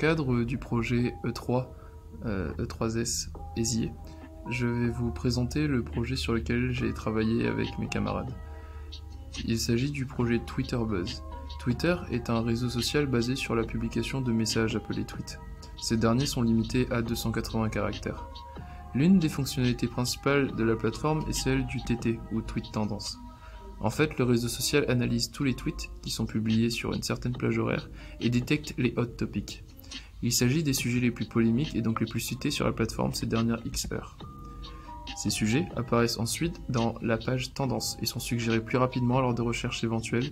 cadre du projet E3, E3S ESIE, je vais vous présenter le projet sur lequel j'ai travaillé avec mes camarades. Il s'agit du projet Twitter Buzz. Twitter est un réseau social basé sur la publication de messages appelés tweets. Ces derniers sont limités à 280 caractères. L'une des fonctionnalités principales de la plateforme est celle du TT, ou Tweet Tendance. En fait, le réseau social analyse tous les tweets qui sont publiés sur une certaine plage horaire et détecte les hot topics. Il s'agit des sujets les plus polémiques et donc les plus cités sur la plateforme ces dernières X heures. Ces sujets apparaissent ensuite dans la page Tendance et sont suggérés plus rapidement lors de recherches éventuelles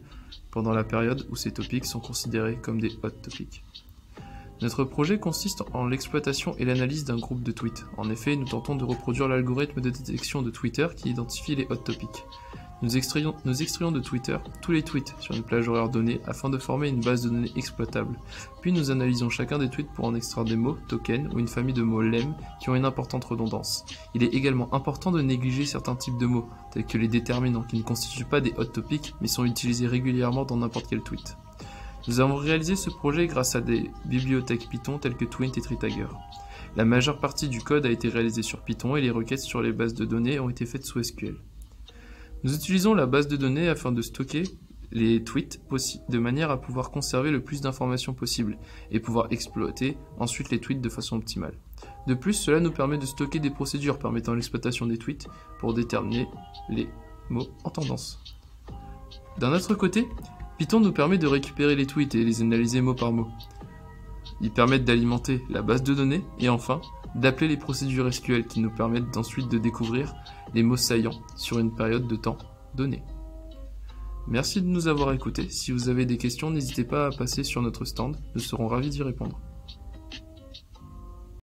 pendant la période où ces topics sont considérés comme des hot topics. Notre projet consiste en l'exploitation et l'analyse d'un groupe de tweets. En effet, nous tentons de reproduire l'algorithme de détection de Twitter qui identifie les hot topics. Nous extrayons de Twitter tous les tweets sur une plage horaire donnée afin de former une base de données exploitable. Puis nous analysons chacun des tweets pour en extraire des mots, tokens ou une famille de mots lem qui ont une importante redondance. Il est également important de négliger certains types de mots, tels que les déterminants qui ne constituent pas des hot topics mais sont utilisés régulièrement dans n'importe quel tweet. Nous avons réalisé ce projet grâce à des bibliothèques Python telles que Twint et Tritiger. La majeure partie du code a été réalisée sur Python et les requêtes sur les bases de données ont été faites sous SQL. Nous utilisons la base de données afin de stocker les tweets de manière à pouvoir conserver le plus d'informations possible et pouvoir exploiter ensuite les tweets de façon optimale. De plus, cela nous permet de stocker des procédures permettant l'exploitation des tweets pour déterminer les mots en tendance. D'un autre côté, Python nous permet de récupérer les tweets et les analyser mot par mot. Ils permettent d'alimenter la base de données et enfin d'appeler les procédures SQL qui nous permettent ensuite de découvrir les mots saillants sur une période de temps donnée. Merci de nous avoir écoutés. Si vous avez des questions, n'hésitez pas à passer sur notre stand, nous serons ravis d'y répondre.